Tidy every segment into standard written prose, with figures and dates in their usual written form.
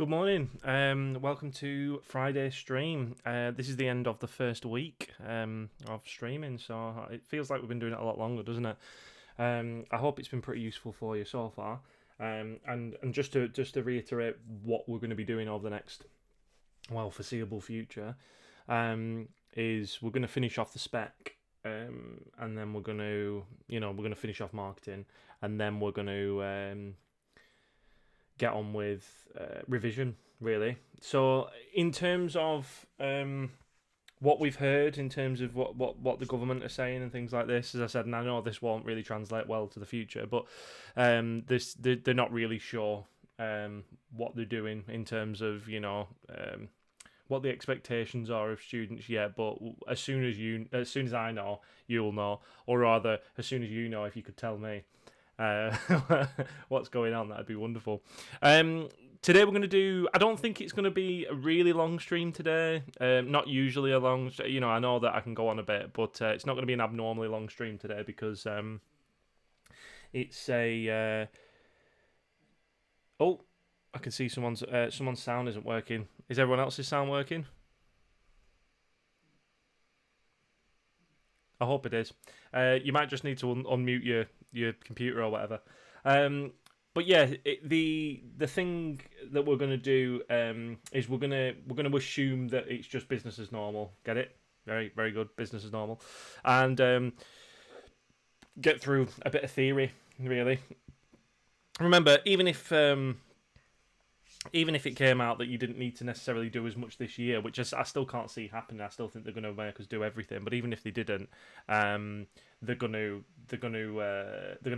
Good morning. Welcome to Friday stream. This is the end of the first week of streaming, so it feels like we've been doing it a lot longer, doesn't it? I hope it's been pretty useful for you so far. And just to reiterate what we're going to be doing over the next foreseeable future, is we're going to finish off the spec. And then we're going to, we're going to finish off marketing, and then we're going to get on with revision, really. So in terms of what we've heard, in terms of what the government are saying and things like this, as I said, and I know this won't really translate well to the future, but they're not really sure what they're doing in terms of, what the expectations are of students yet. But as soon as I know, you'll know, or rather, as soon as you know, if you could tell me what's going on, that'd be wonderful. Today we're going to do, I don't think it's going to be a really long stream today, not usually a long, I know that I can go on a bit, but it's not going to be an abnormally long stream today because it's a, oh, I can see someone's sound isn't working. Is everyone else's sound working? I hope it is. You might just need to unmute your computer or whatever. But yeah, the thing that we're going to do is we're going to assume that it's just business as normal. Get it? Very, very good. Business as normal. And get through a bit of theory, really. Remember, even if it came out that you didn't need to necessarily do as much this year, which I still can't see happening. I still think they're going to make us do everything. But even if they didn't, they're going to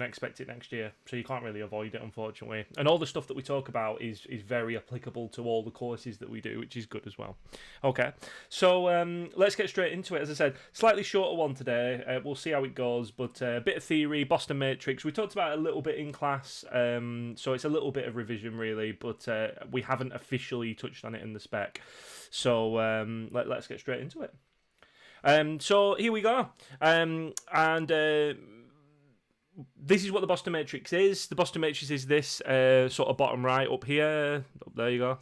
expect it next year. So you can't really avoid it, unfortunately. And all the stuff that we talk about is very applicable to all the courses that we do, which is good as well. Okay, so let's get straight into it. As I said, slightly shorter one today. We'll see how it goes, but a bit of theory, Boston Matrix. We talked about it a little bit in class, so it's a little bit of revision really, but we haven't officially touched on it in the spec. So let's get straight into it. So here we go. And this is what the Boston Matrix is. The Boston Matrix is this sort of bottom right up here. There you go.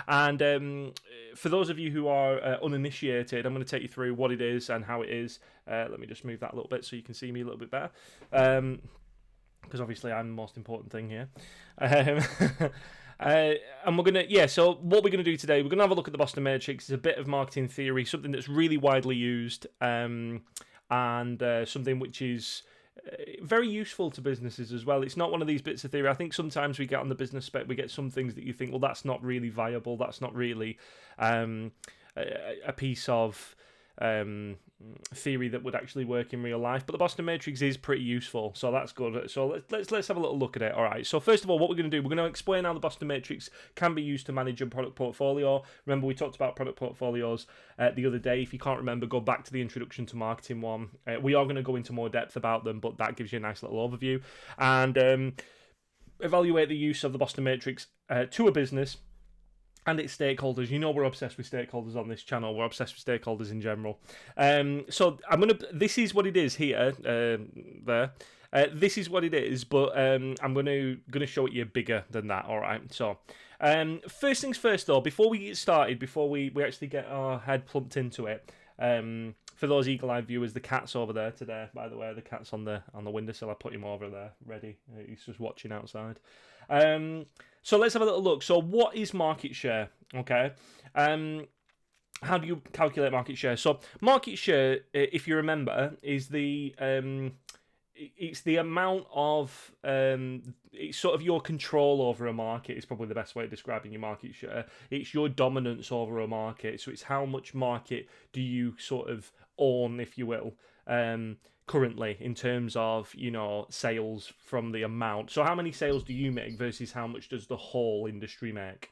And for those of you who are uninitiated, I'm going to take you through what it is and how it is. Let me just move that a little bit so you can see me a little bit better. Because obviously I'm the most important thing here. And we're gonna, so what we're gonna do today, we're gonna have a look at the Boston Matrix. It's a bit of marketing theory, something that's really widely used, and something which is very useful to businesses as well. It's not one of these bits of theory. I think sometimes we get on the business spec, we get some things that you think, well, that's not really viable. That's not really a piece of theory that would actually work in real life, but the Boston Matrix is pretty useful, so that's good. So let's have a little look at it. All right, so first of all, what we're going to do, we're going to explain how the Boston Matrix can be used to manage your product portfolio. Remember, we talked about product portfolios the other day. If you can't remember, go back to the introduction to marketing one. We are going to go into more depth about them, but that gives you a nice little overview. And evaluate the use of the Boston Matrix to a business and its stakeholders. You know we're obsessed with stakeholders on this channel. We're obsessed with stakeholders in general. So this is what it is here, there. This is what it is, but I'm gonna show it you bigger than that. All right. So first things first, though, before we get started, before we actually get our head plumped into it. For those eagle-eyed viewers, the cat's over there today. By the way, the cat's on the windowsill. I put him over there, ready. He's just watching outside. So let's have a little look. So what is market share? Okay. How do you calculate market share? So market share, if you remember, is it's the amount of it's sort of your control over a market is probably the best way of describing your market share. It's your dominance over a market. So it's how much market do you sort of own, if you will, currently in terms of, sales from the amount. So how many sales do you make versus how much does the whole industry make?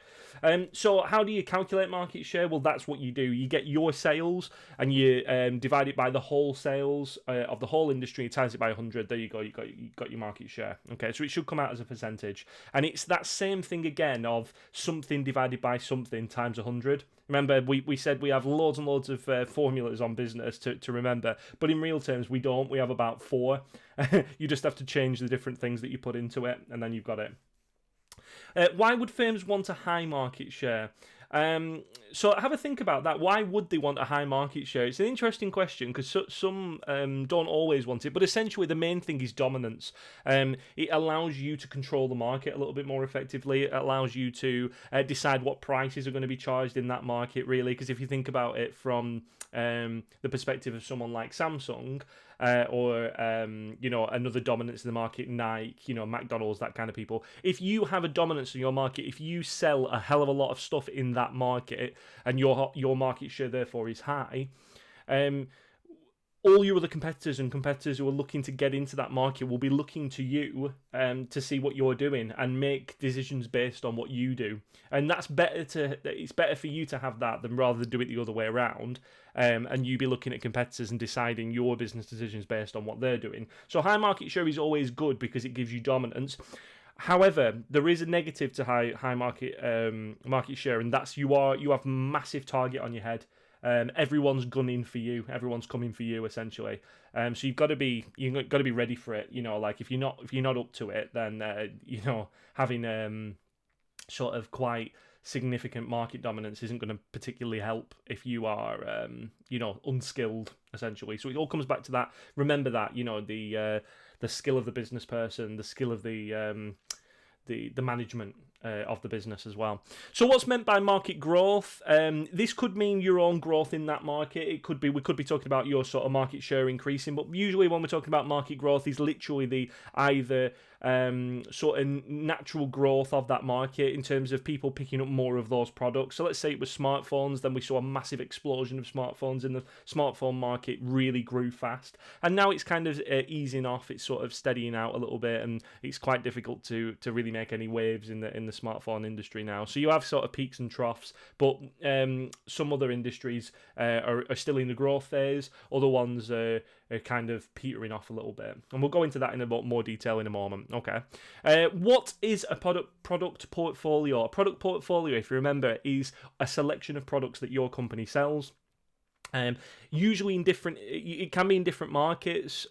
So how do you calculate market share? Well, that's what you do. You get your sales and you divide it by the whole sales of the whole industry, times it by 100. There you go. You got your market share. Okay, so it should come out as a percentage. And it's that same thing again of something divided by something times 100. Remember, we said we have loads and loads of formulas on business to remember, but in real terms, we don't. We have about 4. You just have to change the different things that you put into it, and then you've got it. Why would firms want a high market share? So have a think about that. Why would they want a high market share? It's an interesting question because some don't always want it, but essentially the main thing is dominance. It allows you to control the market a little bit more effectively. It allows you to decide what prices are going to be charged in that market, really, because if you think about it from the perspective of someone like Samsung, or another dominance in the market, Nike, McDonald's, that kind of people. If you have a dominance in your market, if you sell a hell of a lot of stuff in that market, and your market share therefore is high, all your other competitors and competitors who are looking to get into that market will be looking to you to see what you're doing and make decisions based on what you do. And that's better it's better for you to have that than rather than do it the other way around. And you be looking at competitors and deciding your business decisions based on what they're doing. So high market share is always good because it gives you dominance. However, there is a negative to high market share, and that's you have massive target on your head. Everyone's gunning for you. Everyone's coming for you, essentially. So you've got to be ready for it. Like if you're not up to it, then having sort of quite significant market dominance isn't going to particularly help if you are unskilled, essentially. So it all comes back to that. Remember that the skill of the business person, the skill of the management of the business as well. So what's meant by market growth? This could mean your own growth in that market. We could be talking about your sort of market share increasing, but usually when we're talking about market growth is literally the either sort of natural growth of that market in terms of people picking up more of those products. So let's say it was smartphones, then we saw a massive explosion of smartphones in the smartphone market, really grew fast, and now it's kind of easing off. It's sort of steadying out a little bit, and it's quite difficult to really make any waves in the smartphone industry now. So you have sort of peaks and troughs, but some other industries are still in the growth phase. Other ones are kind of petering off a little bit, and we'll go into that in a lot more detail in a moment. Okay, what is a product portfolio? A product portfolio, if you remember, is a selection of products that your company sells. Usually it can be in different markets.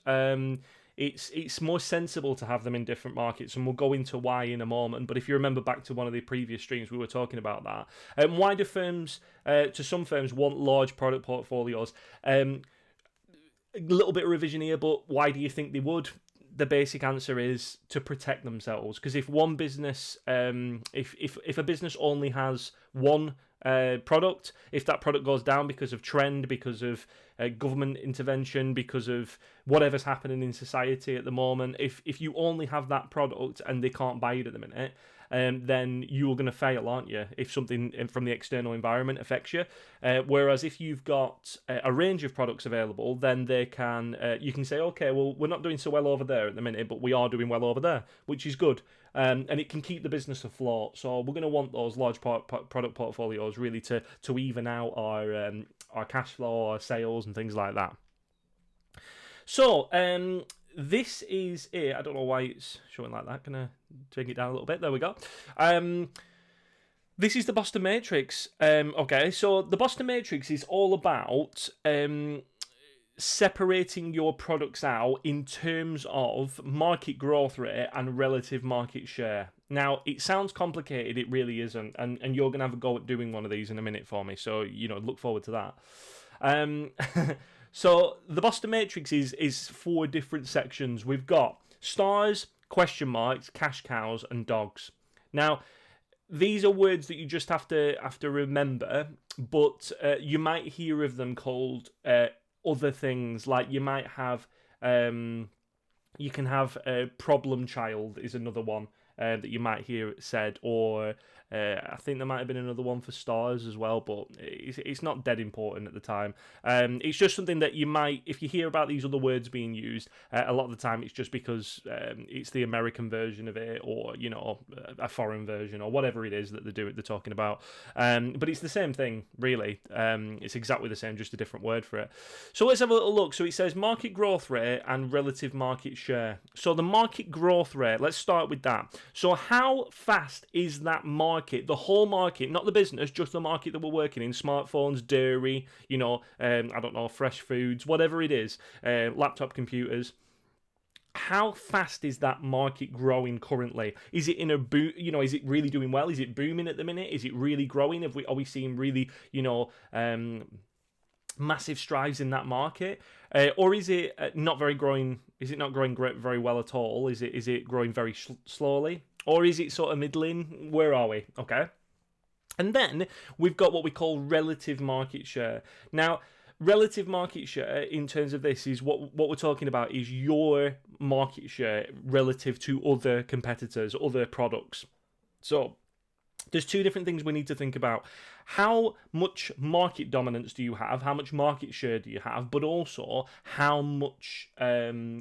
It's more sensible to have them in different markets, and we'll go into why in a moment. But if you remember back to one of the previous streams, we were talking about that. Why do some firms want large product portfolios? A little bit of revision here, but why do you think they would? The basic answer is to protect themselves. Because if one business, if a business only has one product, if that product goes down because of trend, because of government intervention, because of whatever's happening in society at the moment, if you only have that product and they can't buy it at the minute, then you're going to fail, aren't you, if something from the external environment affects you. Whereas if you've got a range of products available, then you can say, okay, well, we're not doing so well over there at the minute, but we are doing well over there, which is good. And it can keep the business afloat. So we're going to want those large product portfolios really to even out our cash flow, our sales, and things like that. So this is it. I don't know why it's showing like that. Gonna take it down a little bit. There we go. This is the Boston Matrix. Okay, so the Boston Matrix is all about separating your products out in terms of market growth rate and relative market share. Now, it sounds complicated, it really isn't, and you're going to have a go at doing one of these in a minute for me, so, look forward to that. So, the Boston Matrix is 4 different sections. We've got stars, question marks, cash cows, and dogs. Now, these are words that you just have to remember, but you might hear of them called other things. Like you might have, you can have a problem child is another one that you might hear said, or I think there might have been another one for stars as well, but it's not dead important at the time. It's just something that you might, if you hear about these other words being used, a lot of the time it's just because it's the American version of it, or a foreign version, or whatever it is that they're talking about. But it's the same thing, really. It's exactly the same, just a different word for it. So let's have a little look. So it says market growth rate and relative market share. So the market growth rate, let's start with that. So how fast is that market? The whole market, not the business, just the market that we're working in, smartphones, dairy, I don't know, fresh foods, whatever it is, laptop computers. how fast is that market growing currently? Is it in a boom? Is it really doing well? Is it booming at the minute? Is it really growing? Are we seeing really, massive strides in that market, or is it not very growing? Is it not growing very well at all? Is it growing very slowly, or is it sort of middling? Where are we? Okay, and then we've got what we call relative market share. Now, relative market share in terms of this is what we're talking about is your market share relative to other competitors, other products. So there's two different things we need to think about. How much market dominance do you have? How much market share do you have? But also, how much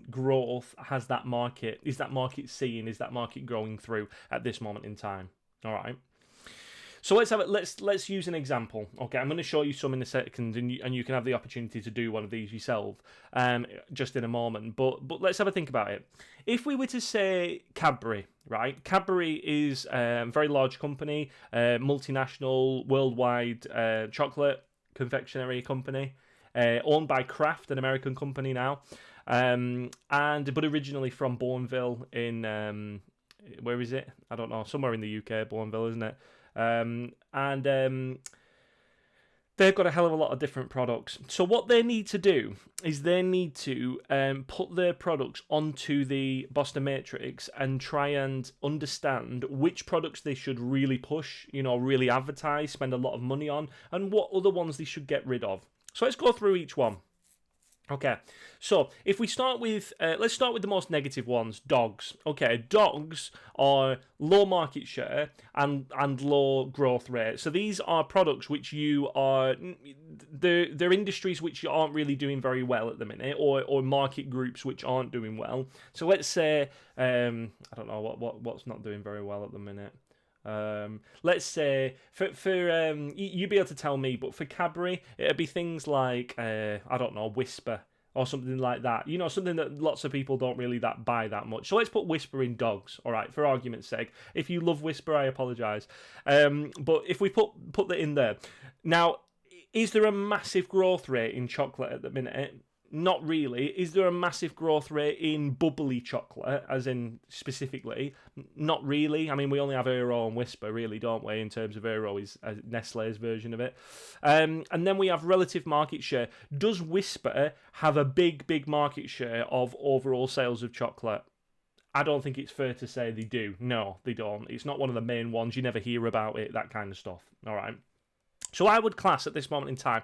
growth has that market? Is that market seeing? Is that market growing through at this moment in time? All right. So let's use an example. Okay, I'm going to show you some in a second, and you can have the opportunity to do one of these yourself, just in a moment. But let's have a think about it. If we were to say Cadbury, right? Cadbury is a very large company, multinational, worldwide chocolate confectionery company, owned by Kraft, an American company now, but originally from Bournville in where is it? I don't know, somewhere in the UK, Bournville, isn't it? They've got a hell of a lot of different products. So what they need to do is they need to put their products onto the Boston Matrix and try and understand which products they should really push, really advertise, spend a lot of money on, and what other ones they should get rid of. So let's go through each one. Okay, so if we start with, let's start with the most negative ones, dogs. Okay, dogs are low market share and low growth rate. So these are products which they're industries which aren't really doing very well at the minute, or market groups which aren't doing well. So let's say, I don't know what's not doing very well at the minute. Let's say for you'd be able to tell me, but for Cadbury it'd be things like I don't know, Whisper or something like that. Something that lots of people don't really buy that much. So let's put Whisper in dogs. All right, for argument's sake. If you love Whisper, I apologise. But if we put that in there now, is there a massive growth rate in chocolate at the minute? Not really. Is there a massive growth rate in bubbly chocolate, as in specifically? Not really. I mean, we only have Aero and Whisper, really, don't we, in terms of Aero is Nestlé's version of it. And then we have relative market share. Does Whisper have a big market share of overall sales of chocolate? I don't think it's fair to say they do. No, they don't. It's not one of the main ones. You never hear about it, that kind of stuff. All right. So I would class at this moment in time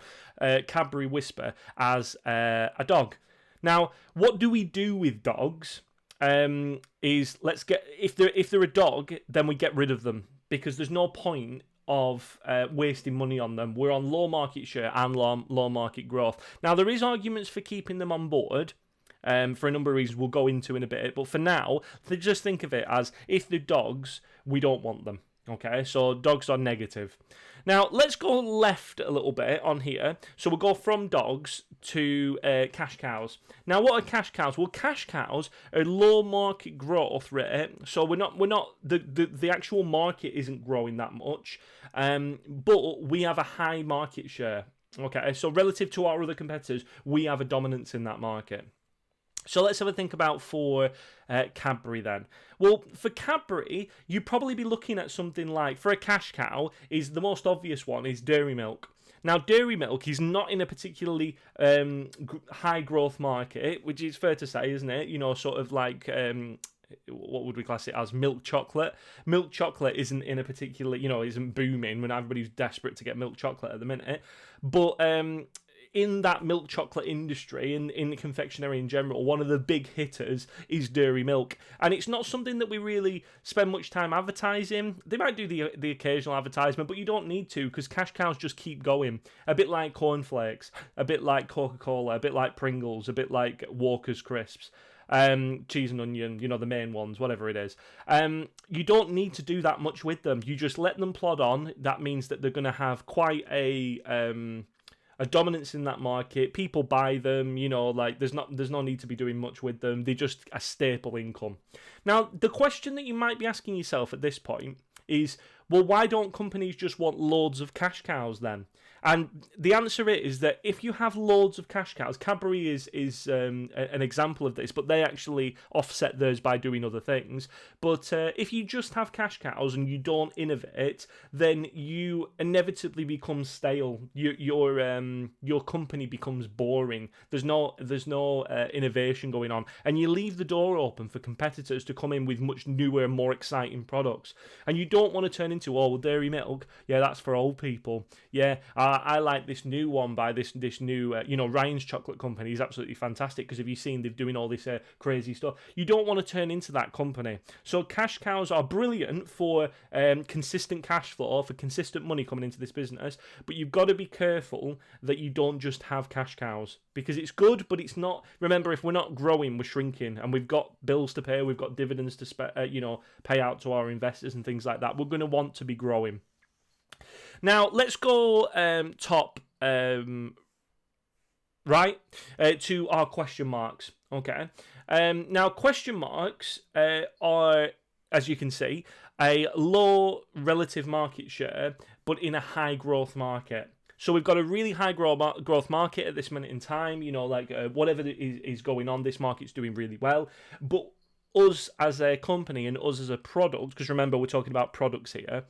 Cadbury Whisper as a dog. Now, what do we do with dogs? Is if they're a dog, then we get rid of them, because there's no point of wasting money on them. We're on low market share and low market growth. Now, there is arguments for keeping them on board. For a number of reasons we'll go into in a bit. But for now, just think of it as, if they're dogs, we don't want them. Okay, so dogs are negative. Now, let's go left a little bit on here. So we'll go from dogs to cash cows. Now, what are cash cows? Well, cash cows are low market growth rate. So we're not the actual market isn't growing that much, but we have a high market share. Okay, so relative to our other competitors, we have a dominance in that market. So let's have a think about for Cadbury then. Well, for Cadbury, you'd probably be looking at something like, for a cash cow, is the most obvious one is dairy milk. Now, dairy milk is not in a particularly high growth market, which is fair to say, isn't it? Sort of like, what would we class it as? Milk chocolate. Milk chocolate isn't in a particular, isn't booming when everybody's desperate to get milk chocolate at the minute. But in that milk chocolate industry, in confectionery in general, one of the big hitters is dairy milk. And it's not something that we really spend much time advertising. They might do the occasional advertisement, but you don't need to, because cash cows just keep going. A bit like cornflakes, a bit like Coca-Cola, a bit like Pringles, a bit like Walker's Crisps. Cheese and onion, the main ones, whatever it is. You don't need to do that much with them. You just let them plod on. That means that they're going to have quite a dominance in that market. People buy them, there's no need to be doing much with them. They're just a staple income. Now, the question that you might be asking yourself at this point is, Well, why don't companies just want loads of cash cows then? And the answer is that if you have loads of cash cows, Cadbury is an example of this, but they actually offset theirs by doing other things. But if you just have cash cows and you don't innovate, then you inevitably become stale. Your company becomes boring. There's no innovation going on, and you leave the door open for competitors to come in with much newer, more exciting products. And you don't want to turn into, oh, well, dairy milk, yeah, that's for old people. Yeah, I like this new one by this new, Ryan's Chocolate Company is absolutely fantastic because have you seen they're doing all this crazy stuff? You don't want to turn into that company. So cash cows are brilliant for consistent cash flow, for consistent money coming into this business, but you've got to be careful that you don't just have cash cows because it's good, but it's not. Remember, if we're not growing, we're shrinking, and we've got bills to pay, we've got dividends to pay out to our investors and things like that. We're going to want to be growing. Now, let's go top right to our question marks. Okay. Now, question marks are, as you can see, a low relative market share, but in a high growth market. So we've got a really high growth market at this minute in time. Whatever is going on, this market's doing really well. But us as a company and us as a product, because remember, we're talking about products here,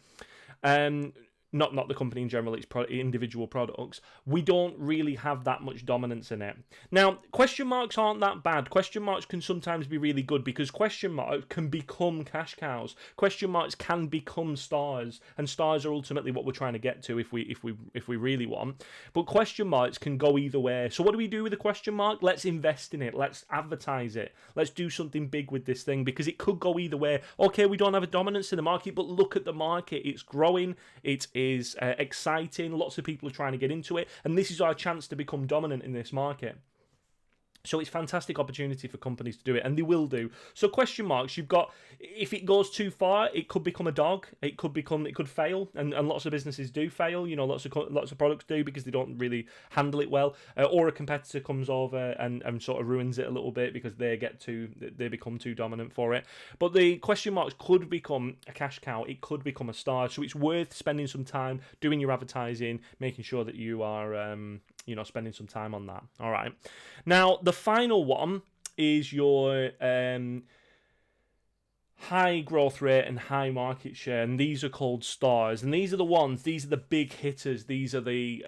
not the company in general, it's individual products, we don't really have that much dominance in it. Now, question marks aren't that bad. Question marks can sometimes be really good because question marks can become cash cows. Question marks can become stars, and stars are ultimately what we're trying to get to if we really want. But question marks can go either way. So what do we do with a question mark? Let's invest in it. Let's advertise it. Let's do something big with this thing because it could go either way. Okay, we don't have a dominance in the market, but look at the market. It's growing. It is exciting. Lots of people are trying to get into it, and this is our chance to become dominant in this market. So it's a fantastic opportunity for companies to do it, and they will do. So question marks, you've got, if it goes too far, it could become a dog. It could fail, and lots of businesses do fail. Lots of products do because they don't really handle it well, or a competitor comes over and sort of ruins it a little bit because they become too dominant for it. But the question marks could become a cash cow. It could become a star. So it's worth spending some time doing your advertising, making sure that you are spending some time on that. All right. Now, the final one is your high growth rate and high market share, and these are called stars. And these are the big hitters. These are the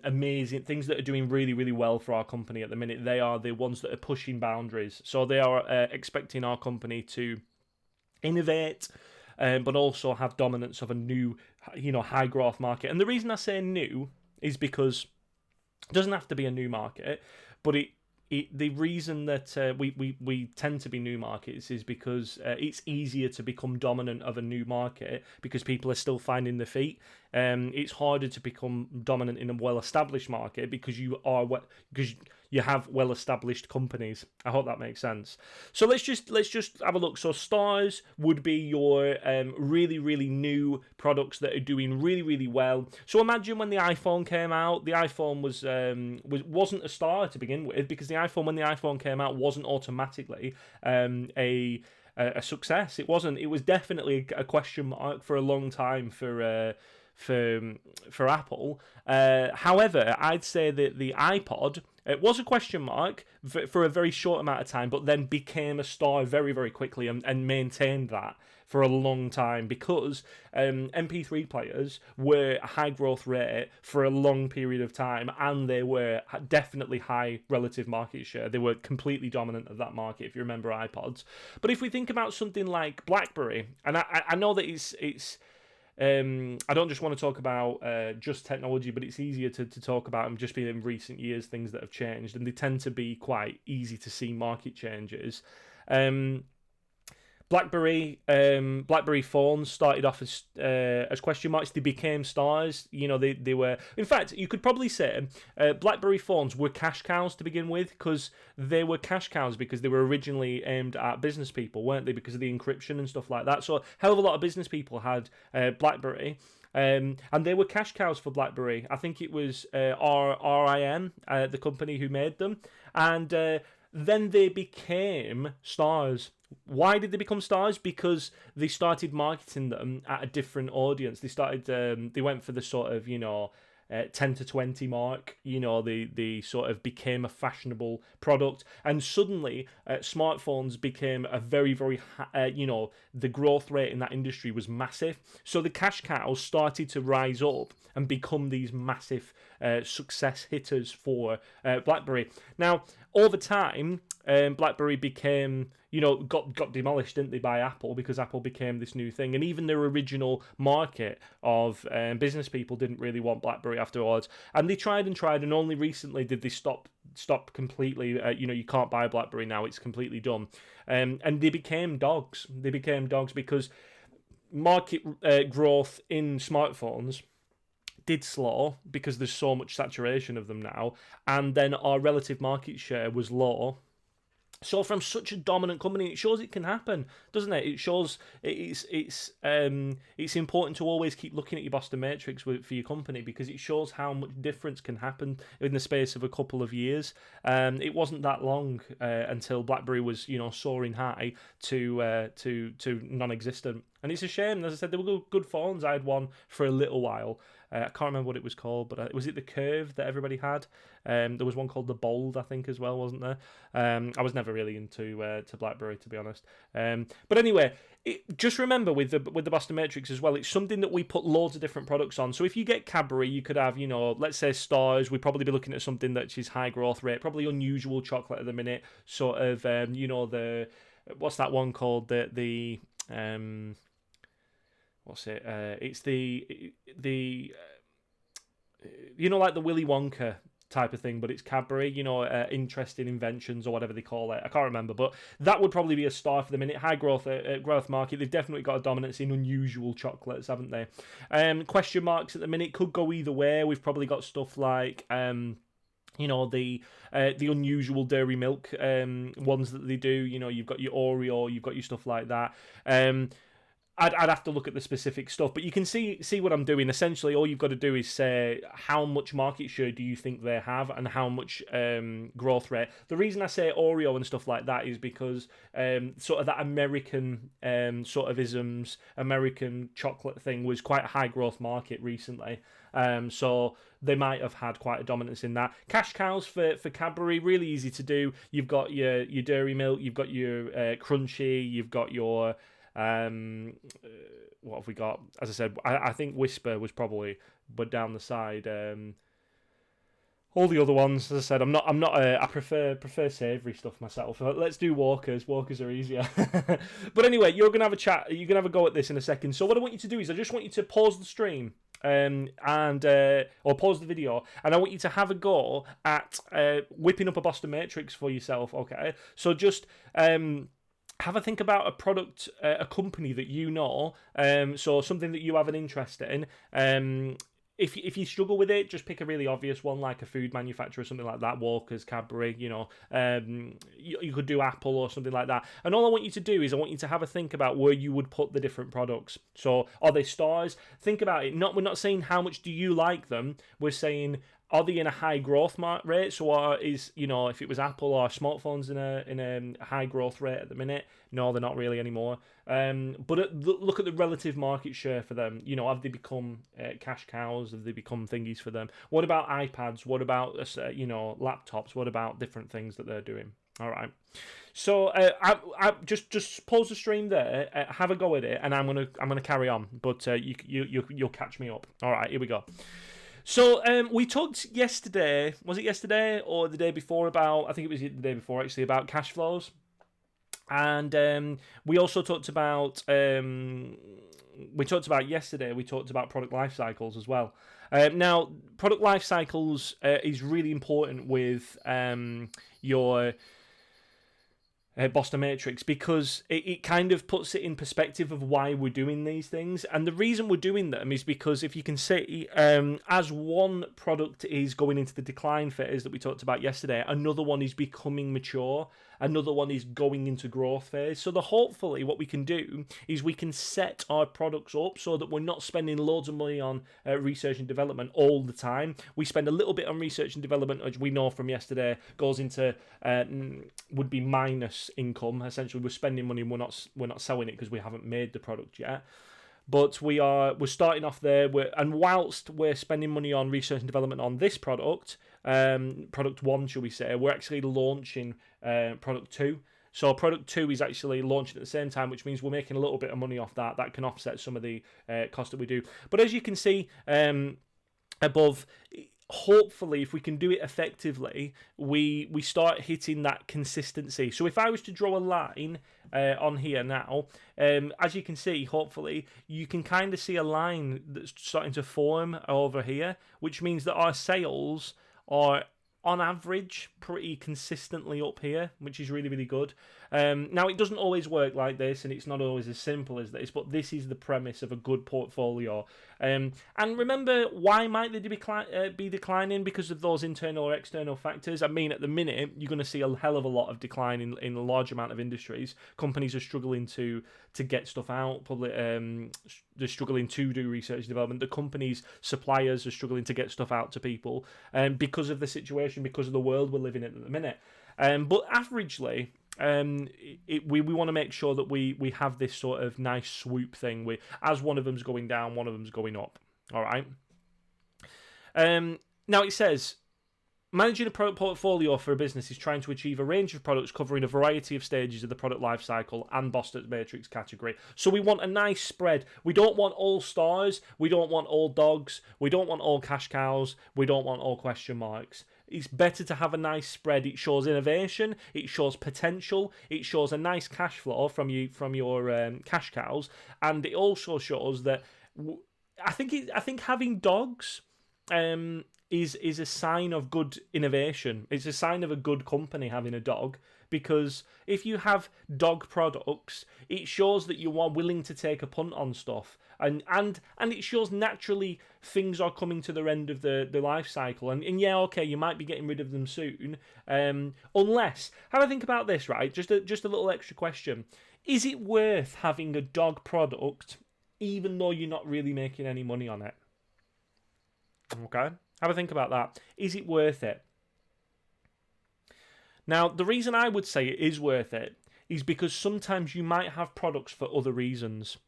amazing things that are doing really, really well for our company at the minute. They are the ones that are pushing boundaries. So they are expecting our company to innovate, but also have dominance of a new, high growth market. And the reason I say new is because it doesn't have to be a new market, but the reason that we tend to be new markets is because it's easier to become dominant of a new market because people are still finding their feet. It's harder to become dominant in a well-established market because you have well-established companies. I hope that makes sense. So let's just have a look. So stars would be your really, really new products that are doing really, really well. So imagine when the iPhone came out, the iPhone wasn't a star to begin with because when the iPhone came out wasn't automatically a success. It wasn't. It was definitely a question mark for a long time for Apple. However, I'd say that the iPod, it was a question mark for a very short amount of time, but then became a star very, very quickly and maintained that for a long time because MP3 players were a high growth rate for a long period of time, and they were definitely high relative market share. They were completely dominant of that market, if you remember iPods. But if we think about something like BlackBerry, and I know that it's I don't just want to talk about just technology, but it's easier to talk about them just being in recent years, things that have changed, and they tend to be quite easy to see market changes. BlackBerry phones started off as question marks. They became stars. They were. In fact, you could probably say BlackBerry phones were cash cows to begin with because they were cash cows because they were originally aimed at business people, weren't they? Because of the encryption and stuff like that. So a hell of a lot of business people had BlackBerry. And they were cash cows for BlackBerry. I think it was RIM, the company who made them, and then they became stars. Why did they become stars? Because they started marketing them at a different audience. They started, they went for the sort of, 10 to 20 mark. They sort of became a fashionable product, and suddenly smartphones became a very, very, the growth rate in that industry was massive. So the cash cows started to rise up and become these massive success hitters for BlackBerry. Now, over time, BlackBerry became, got demolished, didn't they, by Apple, because Apple became this new thing. And even their original market of business people didn't really want BlackBerry afterwards. And they tried, and only recently did they stop completely. You can't buy BlackBerry now; it's completely done. And they became dogs. They became dogs because market growth in smartphones did slow because there's so much saturation of them now, and then our relative market share was low. So from such a dominant company, it shows it can happen, doesn't it? It shows it's important to always keep looking at your Boston Matrix for your company, because it shows how much difference can happen in the space of a couple of years. It wasn't that long until BlackBerry was soaring high to non-existent, and it's a shame. As I said, they were good phones. I had one for a little while. I can't remember what it was called, but was it the Curve that everybody had? There was one called the Bold, I think, as well, wasn't there? I was never really into to BlackBerry, to be honest. But anyway, just remember with the Boston Matrix as well, it's something that we put loads of different products on. So if you get Cadbury, you could have, let's say stars. We'd probably be looking at something that is high growth rate, probably unusual chocolate at the minute. Sort of, the what's that one called? What's it? It's the like the Willy Wonka type of thing, but it's Cadbury, interesting inventions or whatever they call it. I can't remember, but that would probably be a star for the minute. High growth market. They've definitely got a dominance in unusual chocolates, haven't they? Question marks at the minute, could go either way. We've probably got stuff like the unusual dairy milk ones that they do. You've got your Oreo, you've got your stuff like that. I'd have to look at the specific stuff, but you can see what I'm doing. Essentially, all you've got to do is say how much market share do you think they have, and how much growth rate. The reason I say Oreo and stuff like that is because sort of that American sort of isms, American chocolate thing was quite a high growth market recently. So they might have had quite a dominance in that. Cash cows for Cadbury, really easy to do. You've got your dairy milk, you've got your Crunchy, you've got your what have we got? As I said, I think Whisper was probably, but down the side, all the other ones. As I said, I'm not. I prefer savoury stuff myself. Let's do Walkers. Walkers are easier. But anyway, you're gonna have a chat. You're gonna have a go at this in a second. So what I want you to do is, I just want you to pause the stream. Or pause the video, and I want you to have a go at whipping up a Boston Matrix for yourself. Okay, so just have a think about a product, a company that you know, so something that you have an interest in. If you struggle with it, just pick a really obvious one, like a food manufacturer, something like that, Walkers, Cadbury, you could do Apple or something like that. And all I want you to do is I want you to have a think about where you would put the different products. So are they stars? Think about it. We're not saying how much do you like them. We're saying, are they in a high growth rate? So is, if it was Apple or smartphones in a high growth rate at the minute? No, they're not really anymore. But look at the relative market share for them. Have they become cash cows? Have they become thingies for them? What about iPads? What about laptops? What about different things that they're doing? All right. So I just pause the stream there. Have a go at it, and I'm gonna carry on. But you'll catch me up. All right. Here we go. So we talked yesterday, was it yesterday or the day before, about, I think it was the day before actually, about cash flows. And we also talked about, yesterday, we talked about product life cycles as well. Now, product life cycles is really important with your Boston Matrix, because it kind of puts it in perspective of why we're doing these things. And the reason we're doing them is because, if you can see, as one product is going into the decline phase that we talked about yesterday, another one is becoming mature. another one is going into growth phase. So hopefully what we can do is we can set our products up so that we're not spending loads of money on research and development all the time. We spend a little bit on research and development, which we know from yesterday goes into would be minus income. Essentially, we're spending money and we're not selling it because we haven't made the product yet. But we're starting off there, and whilst we're spending money on research and development on this product, product 1, shall we say, we're actually launching product 2. So product 2 is actually launching at the same time, which means we're making a little bit of money off that. That can offset some of the cost that we do. But as you can see above, hopefully, if we can do it effectively, we start hitting that consistency. So if I was to draw a line on here now, as you can see, hopefully, you can kind of see a line that's starting to form over here, which means that our sales are, on average, pretty consistently up here, which is really, really good. Now, it doesn't always work like this, and it's not always as simple as this, but this is the premise of a good portfolio. And remember, why might they be declining? Because of those internal or external factors. I mean, at the minute, you're going to see a hell of a lot of decline in a large amount of industries. Companies are struggling to get stuff out. They're struggling to do research and development. The companies' suppliers are struggling to get stuff out to people because of the situation, because of the world we're living in at the minute. But averagely, we want to make sure that we have this sort of nice swoop thing. As one of them's going down, one of them's going up. All right. Now it says, managing a product portfolio for a business is trying to achieve a range of products covering a variety of stages of the product life cycle and Boston Matrix category. So we want a nice spread. We don't want all stars. We don't want all dogs. We don't want all cash cows. We don't want all question marks. It's better to have a nice spread. It shows innovation. It shows potential. It shows a nice cash flow from your cash cows, and it also shows that I think having dogs is a sign of good innovation. It's a sign of a good company having a dog, because if you have dog products, it shows that you are willing to take a punt on stuff, and it shows naturally things are coming to the end of the life cycle. And yeah, okay, you might be getting rid of them soon, unless, have a think about this, right? Just a little extra question: is it worth having a dog product even though you're not really making any money on it? Okay. Have a think about that. Is it worth it? Now, the reason I would say it is worth it is because sometimes you might have products for other reasons.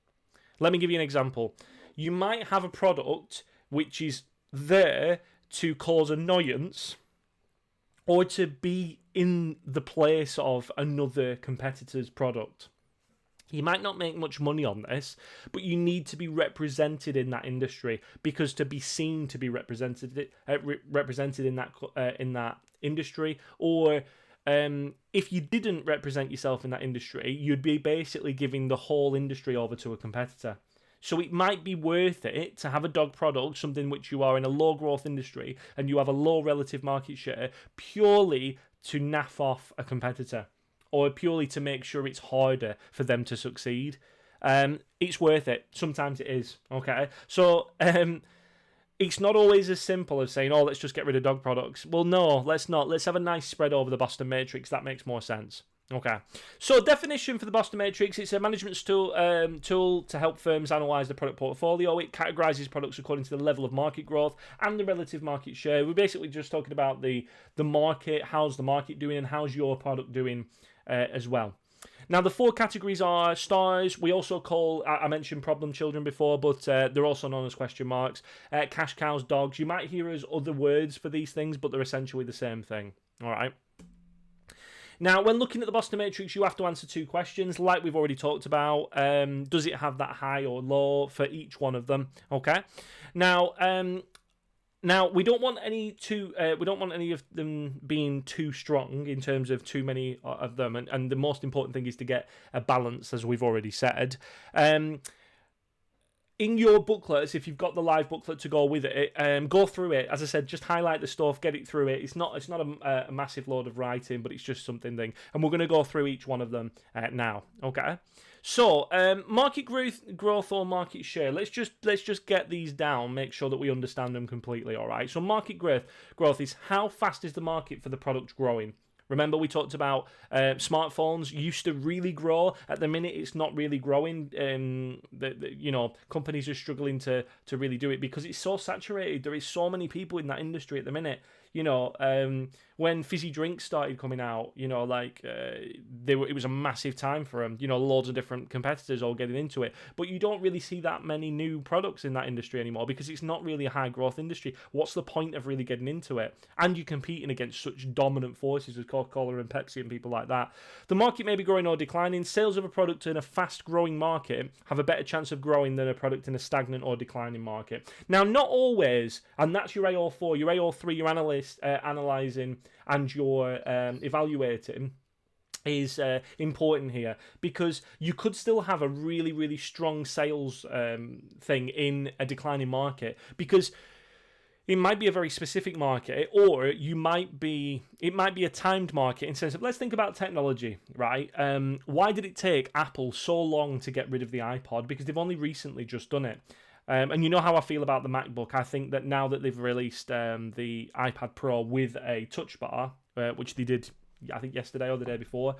Let me give you an example. You might have a product which is there to cause annoyance or to be in the place of another competitor's product. You might not make much money on this, but you need to be represented in that industry, because to be seen to be represented in that industry, or if you didn't represent yourself in that industry, you'd be basically giving the whole industry over to a competitor. So it might be worth it to have a dog product, something which you are in a low growth industry and you have a low relative market share, purely to naff off a competitor, or purely to make sure it's harder for them to succeed. It's worth it. Sometimes it is. Okay, so it's not always as simple as saying, "Oh, let's just get rid of dog products." Well, no, let's not. Let's have a nice spread over the Boston Matrix. That makes more sense. Okay, so definition for the Boston Matrix: it's a management tool to help firms analyze the product portfolio. It categorizes products according to the level of market growth and the relative market share. We're basically just talking about the market. How's the market doing, and how's your product doing as well. Now, the 4 categories are stars. We also call, I mentioned problem children before, but they're also known as question marks. Cash cows, dogs. You might hear us other words for these things, but they're essentially the same thing. All right. Now, when looking at the Boston Matrix, you have to answer 2 questions, like we've already talked about. Does it have that high or low for each one of them? Okay. Now, we don't want any of them being too strong in terms of too many of them, and the most important thing is to get a balance, as we've already said. In your booklets, if you've got the live booklet to go with it, go through it. As I said, just highlight the stuff, get it through it. It's not a massive load of writing, but it's just something. And we're going to go through each one of them now. Okay. So, market growth or market share. Let's just get these down. Make sure that we understand them completely. All right. So, market growth is how fast is the market for the product growing. Remember, we talked about smartphones used to really grow. At the minute, it's not really growing. Companies are struggling to really do it because it's so saturated. There is so many people in that industry at the minute. When fizzy drinks started coming out, it was a massive time for them. Loads of different competitors all getting into it. But you don't really see that many new products in that industry anymore because it's not really a high growth industry. What's the point of really getting into it? And you're competing against such dominant forces as Coca-Cola and Pepsi and people like that. The market may be growing or declining. Sales of a product in a fast growing market have a better chance of growing than a product in a stagnant or declining market. Now, not always, and that's your AO4, your AO3, your analysing and your evaluating is important here, because you could still have a really, really strong sales thing in a declining market, because it might be a very specific market, or it might be a timed market in sense of, let's think about technology, right? Why did it take Apple so long to get rid of the iPod? Because they've only recently just done it. And you know how I feel about the MacBook. I think that now that they've released the iPad Pro with a touch bar, which they did, I think, yesterday or the day before,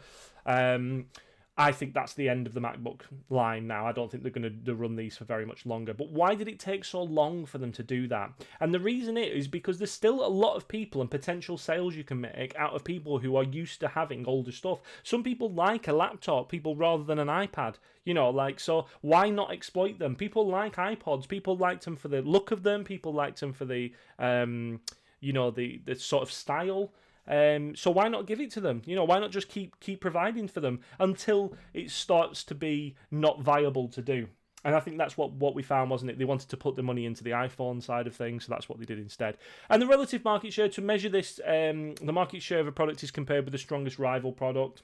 I think that's the end of the MacBook line now. I don't think they're going to run these for very much longer. But why did it take so long for them to do that? And the reason is because there's still a lot of people and potential sales you can make out of people who are used to having older stuff. Some people like a laptop, people rather than an iPad. So why not exploit them? People like iPods. People liked them for the look of them. People liked them for the, the sort of style. So why not give it to them? Why not just keep providing for them until it starts to be not viable to do? And I think that's what we found, wasn't it? They wanted to put the money into the iPhone side of things, so that's what they did instead. And the relative market share, to measure this, the market share of a product is compared with the strongest rival product.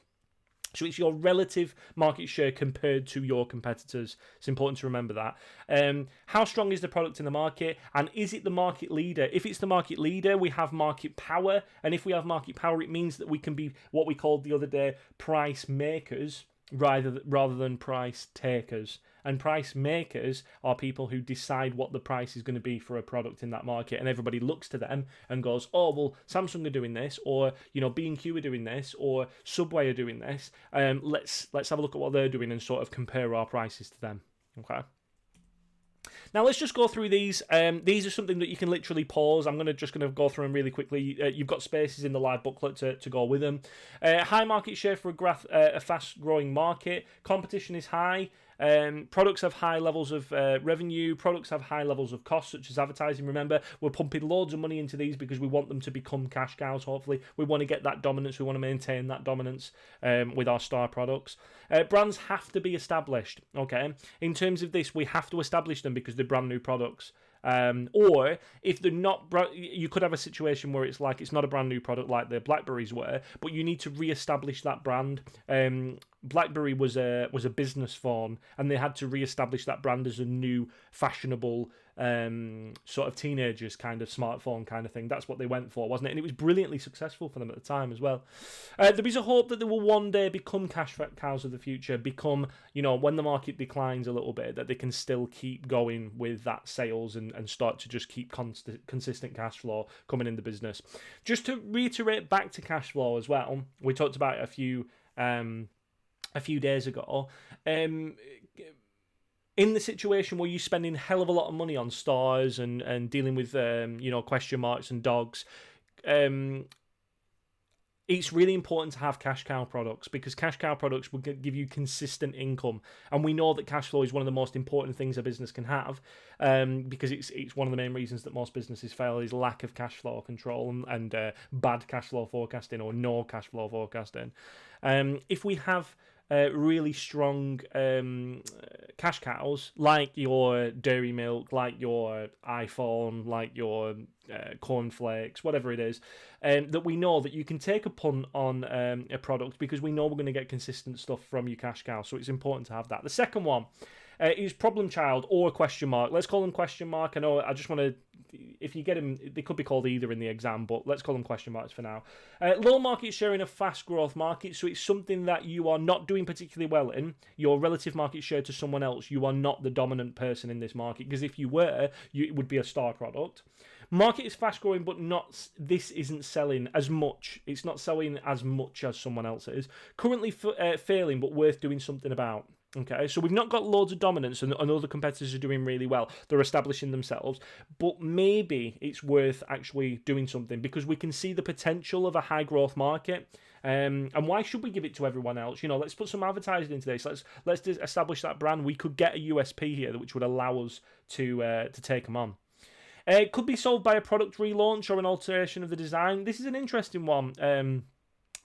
So it's your relative market share compared to your competitors. It's important to remember that. How strong is the product in the market? And is it the market leader? If it's the market leader, we have market power. And if we have market power, it means that we can be what we called the other day price makers rather than price takers. And price makers are people who decide what the price is going to be for a product in that market, and everybody looks to them and goes, oh, well, Samsung are doing this, or B&Q are doing this, or Subway are doing this. Let's have a look at what they're doing and sort of compare our prices to them. Okay. Now let's just go through these. These are something that you can literally pause. I'm just going to go through them really quickly. You've got spaces in the live booklet to go with them. High market share for a fast-growing market. Competition is high. Products have high levels of revenue. Products have high levels of costs, such as advertising. Remember, we're pumping loads of money into these because we want them to become cash cows, hopefully. We want to get that dominance. We want to maintain that dominance with our star products. Brands have to be established, okay? In terms of this, we have to establish them because they're brand new products. Or if they're not, you could have a situation where it's not a brand new product like the Blackberries were, but you need to re-establish that brand. BlackBerry was a business phone, and they had to re-establish that brand as a new fashionable sort of teenagers kind of smartphone kind of thing. That's what they went for, wasn't it? And it was brilliantly successful for them at the time as well. There is a hope that they will one day become cash cows of the future, become, when the market declines a little bit, that they can still keep going with that sales and start to just keep consistent cash flow coming in the business. Just to reiterate back to cash flow as well, we talked about it a few days ago. In the situation where you're spending a hell of a lot of money on stars and dealing with question marks and dogs, it's really important to have cash cow products, because cash cow products will give you consistent income. And we know that cash flow is one of the most important things a business can have, because it's one of the main reasons that most businesses fail is lack of cash flow control and bad cash flow forecasting or no cash flow forecasting. If we have really strong cash cows, like your Dairy Milk, like your iPhone, like your cornflakes, whatever it is, that we know that you can take a punt on a product, because we know we're going to get consistent stuff from your cash cow. So it's important to have that. The second one, is Problem Child or Question Mark. Let's call them Question Mark. I know I just want to, if you get them, they could be called either in the exam, but let's call them question marks for now. Low market share in a fast growth market, so it's something that you are not doing particularly well in. Your relative market share to someone else, you are not the dominant person in this market, because if you were, it would be a star product. Market is fast growing, but this isn't selling as much. It's not selling as much as someone else is. Currently failing, but worth doing something about. Okay, so we've not got loads of dominance and other competitors are doing really well. They're establishing themselves, but maybe it's worth actually doing something because we can see the potential of a high growth market. And why should we give it to everyone else? Let's put some advertising into this. Let's establish that brand. We could get a USP here which would allow us to take them on. It could be solved by a product relaunch or an alteration of the design. This is an interesting one.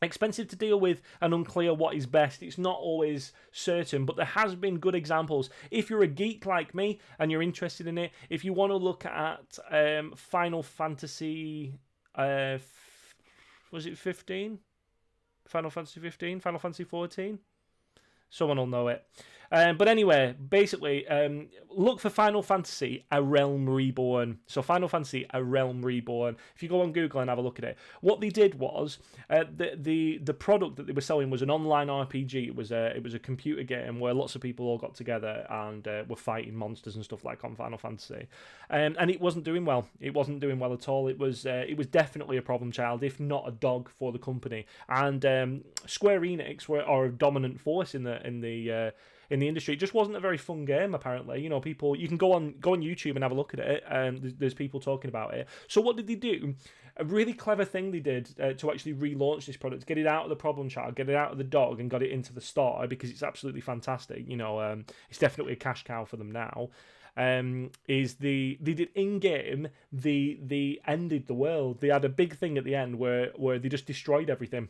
Expensive to deal with and unclear what is best. It's not always certain, but there has been good examples. If you're a geek like me and you're interested in it, if you want to look at Final Fantasy, was it 15? Final Fantasy 15? Final Fantasy 14? Someone will know it. But anyway, basically, look for Final Fantasy: A Realm Reborn. So Final Fantasy: A Realm Reborn. If you go on Google and have a look at it, what they did was the product that they were selling was an online RPG. It was a computer game where lots of people all got together and were fighting monsters and stuff like on Final Fantasy. And it wasn't doing well. It wasn't doing well at all. It was definitely a problem child, if not a dog for the company. And Square Enix are a dominant force in the industry. It just wasn't a very fun game, apparently. People, you can go on YouTube and have a look at it, and there's people talking about it. So what did they do? A really clever thing they did to actually relaunch this product, get it out of the problem child, get it out of the dog, and got it into the store because it's absolutely fantastic. It's definitely a cash cow for them now. They did in game, they ended the world. They had a big thing at the end where they just destroyed everything.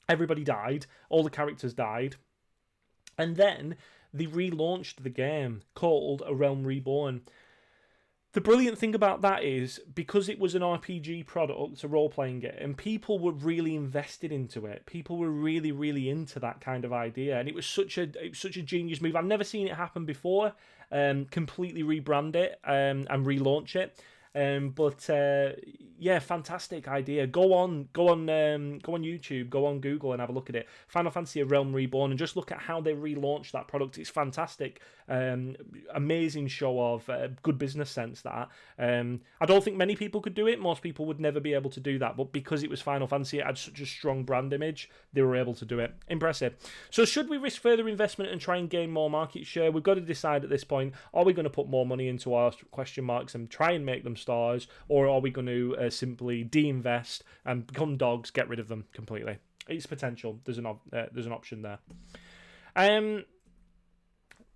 Everybody died, all the characters died. And then they relaunched the game called A Realm Reborn. The brilliant thing about that is, because it was an RPG product, a role-playing game, people were really invested into it. People were really, really into that kind of idea. And it was such a genius move. I've never seen it happen before. Completely rebrand it and relaunch it. Yeah, fantastic idea. Go on YouTube, go on Google and have a look at it. Final Fantasy: A Realm Reborn, and just look at how they relaunched that product. It's fantastic. Amazing show of good business sense. That I don't think many people could do it. Most people would never be able to do that. But because it was Final Fantasy, it had such a strong brand image, they were able to do it. Impressive. So should we risk further investment and try and gain more market share? We've got to decide at this point: are we going to put more money into our question marks and try and make them stars, or are we going to simply de-invest and become dogs, get rid of them completely? It's potential. There's an option there.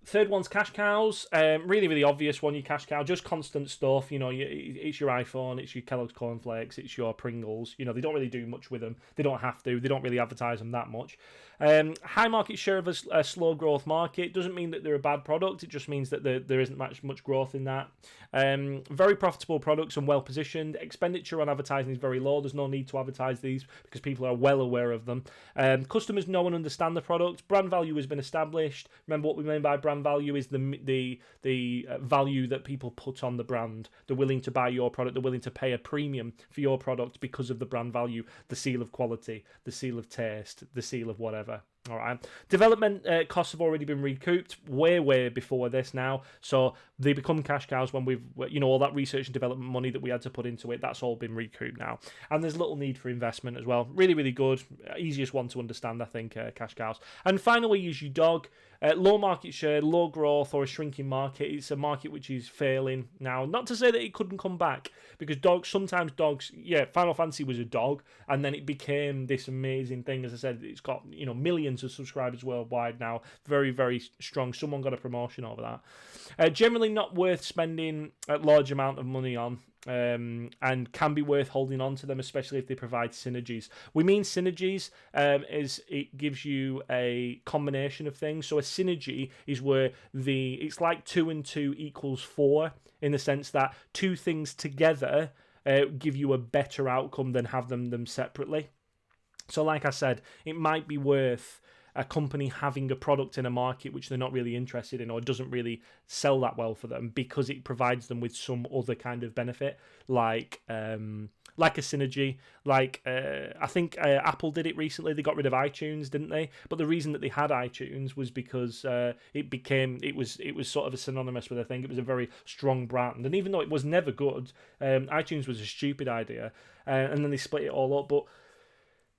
Third one's cash cows. Really, really obvious one. Your cash cow, just constant stuff. It's your iPhone, it's your Kellogg's cornflakes, it's your Pringles. They don't really do much with them. They don't have to. They don't really advertise them that much. High market share of a slow growth market doesn't mean that they're a bad product. It just means that there isn't much growth in that. Very profitable products and well positioned. Expenditure on advertising is very low. There's no need to advertise these because people are well aware of them. Customers know and understand the product. Brand value has been established. Remember, what we mean by brand value is the value that people put on the brand. They're willing to buy your product. They're willing to pay a premium for your product because of the brand value, the seal of quality, the seal of taste, the seal of whatever. All right. Development costs have already been recouped way before this now, so they become cash cows when we've all that research and development money that we had to put into it. That's all been recouped now, and there's little need for investment as well. Really, really good. Easiest one to understand, I think. Cash cows. And finally, use your dog. Low market share, low growth, or a shrinking market. It's a market which is failing now. Not to say that it couldn't come back, because sometimes dogs. Yeah, Final Fantasy was a dog, and then it became this amazing thing. As I said, it's got millions of subscribers worldwide now. Very, very strong. Someone got a promotion over that. Generally not worth spending a large amount of money on. And can be worth holding on to them, especially if they provide synergies. We mean synergies is it gives you a combination of things. So a synergy is where it's like 2 and 2 equals 4, in the sense that two things together give you a better outcome than have them separately. So like I said, it might be worth a company having a product in a market which they're not really interested in or doesn't really sell that well for them because it provides them with some other kind of benefit, like a synergy. Like I think Apple did it recently. They got rid of iTunes, didn't they? But the reason that they had iTunes was because it was sort of a synonymous with, I think it was a very strong brand. And even though it was never good, iTunes was a stupid idea, and then they split it all up. But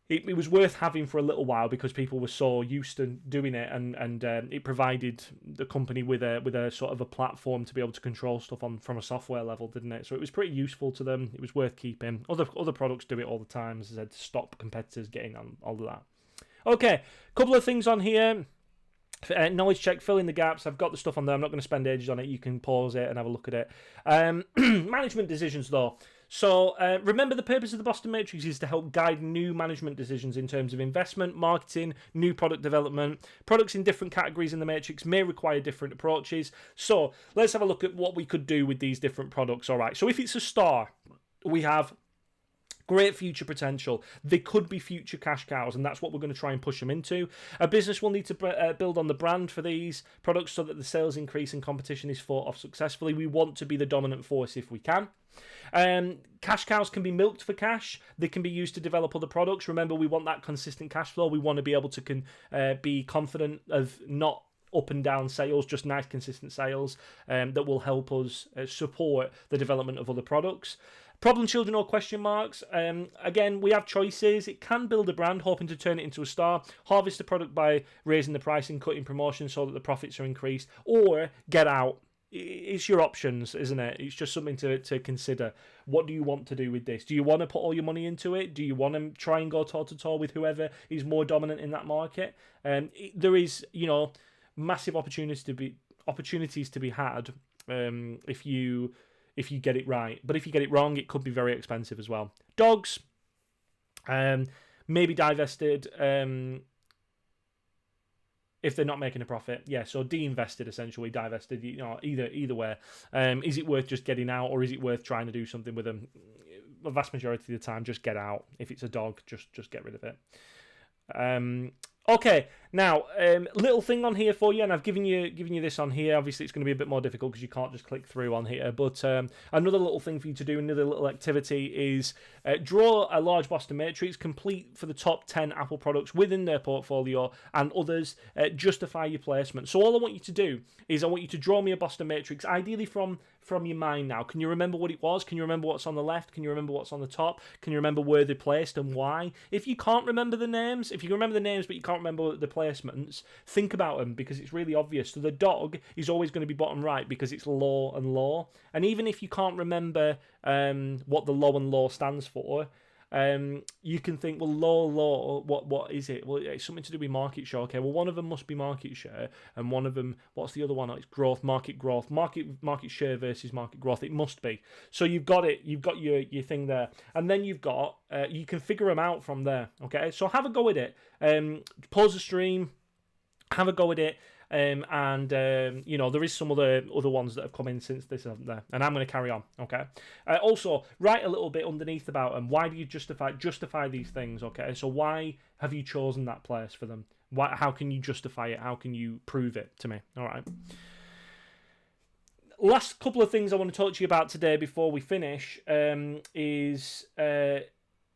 it was worth having for a little while because people were so used to doing it, and it provided the company with a sort of a platform to be able to control stuff from a software level, didn't it? So it was pretty useful to them. It was worth keeping. Other products do it all the time, as I said, to stop competitors getting on all of that. Okay, couple of things on here. Knowledge check, fill in the gaps. I've got the stuff on there. I'm not going to spend ages on it. You can pause it and have a look at it. Management decisions, though. So remember, the purpose of the Boston Matrix is to help guide new management decisions in terms of investment, marketing, new product development. Products in different categories in the Matrix may require different approaches. So let's have a look at what we could do with these different products. All right, so if it's a star, we have great future potential. They could be future cash cows, and that's what we're going to try and push them into. A business will need to build on the brand for these products so that the sales increase and competition is fought off successfully. We want to be the dominant force if we can. Cash cows can be milked for cash. They can be used to develop other products. Remember, we want that consistent cash flow. We want to be able to be confident of not up and down sales, just nice consistent sales that will help us support the development of other products. Problem children or question marks. Again, we have choices. It can build a brand, hoping to turn it into a star. Harvest the product by raising the pricing, cutting promotions so that the profits are increased. Or get out. It's your options, isn't it? It's just something to consider. What do you want to do with this? Do you want to put all your money into it? Do you want to try and go toe-to-toe with whoever is more dominant in that market? There is, massive opportunities to be had if you get it right. But if you get it wrong, it could be very expensive as well. Dogs, maybe divested if they're not making a profit. Yeah, so de-invested, essentially, divested, either way. Is it worth just getting out, or is it worth trying to do something with them? The vast majority of the time, just get out. If it's a dog, just get rid of it. Okay, now, little thing on here for you, and I've given you this on here. Obviously, it's going to be a bit more difficult because you can't just click through on here, but another little thing for you to do, another little activity is draw a large Boston Matrix, complete for the top 10 Apple products within their portfolio, and others justify your placement. So all I want you to do is I want you to draw me a Boston Matrix, ideally from your mind now. Can you remember what it was? Can you remember what's on the left? Can you remember what's on the top? Can you remember where they're placed and why? If you can't remember the names, if you can remember the names but you can't remember the placements, think about them because it's really obvious. So the dog is always going to be bottom right because it's low and low. And even if you can't remember what the low and low stands for, you can think, well, low, what is it? Well, it's something to do with market share. Okay, well, one of them must be market share, and one of them, what's the other one? Oh, it's growth, market share versus market growth. It must be. So you've got it. You've got your thing there, and then you've got you can figure them out from there. Okay, so have a go at it. Pause the stream, have a go at it. There is some other ones that have come in since this, haven't there? And I'm going to carry on, okay? Also, write a little bit underneath about them. Why do you justify these things, okay? So why have you chosen that place for them? How can you justify it? How can you prove it to me? All right. Last couple of things I want to talk to you about today before we finish is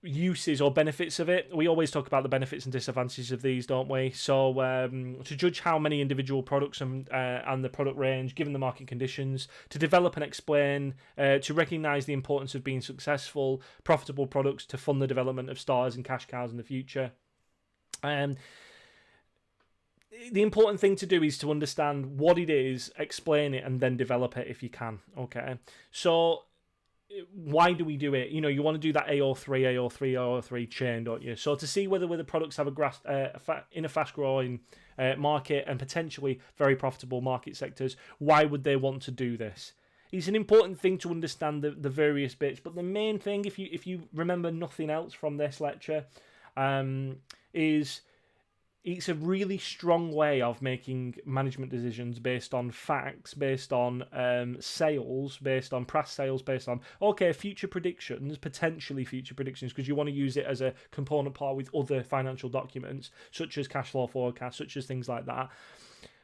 uses or benefits of it. We always talk about the benefits and disadvantages of these, don't we? So to judge how many individual products and the product range given the market conditions, to develop and explain, to recognise the importance of being successful, profitable products to fund the development of stars and cash cows in the future. The important thing to do is to understand what it is, explain it, and then develop it if you can. Okay, so why do we do it? You want to do that AO3 chain, don't you? So to see whether the products have in a fast-growing market and potentially very profitable market sectors, why would they want to do this? It's an important thing to understand the various bits, but the main thing, if you remember nothing else from this lecture, is it's a really strong way of making management decisions based on facts, based on sales, based on past sales, based on, okay, future predictions, potentially future predictions, because you want to use it as a component part with other financial documents, such as cash flow forecasts, such as things like that.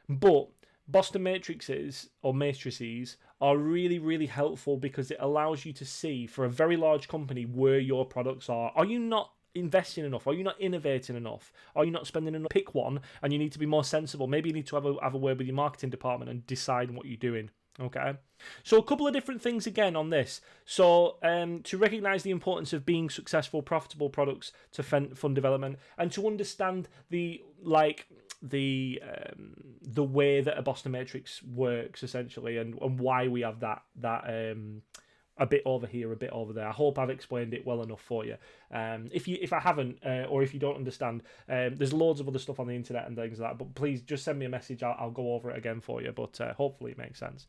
But Boston matrices or matrices are really, really helpful because it allows you to see for a very large company where your products are. Are you not investing enough? Are you not innovating enough? Are you not spending enough? Pick one, and you need to be more sensible. Maybe you need to have a word with your marketing department and decide what you're doing. Okay, so a couple of different things again on this. So to recognize the importance of being successful, profitable products to fund development, and to understand the way that a Boston Matrix works essentially, and why we have that a bit over here, a bit over there. I hope I've explained it well enough for you. If I haven't, or if you don't understand, there's loads of other stuff on the internet and things like that, but please just send me a message. I'll go over it again for you, but hopefully it makes sense.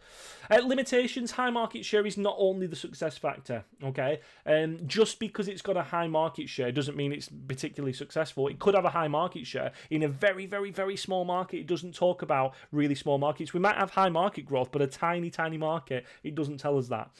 Limitations: high market share is not only the success factor, okay? Just because it's got a high market share doesn't mean it's particularly successful. It could have a high market share in a very, very, very small market. It doesn't talk about really small markets. We might have high market growth, but a tiny, tiny market, it doesn't tell us that.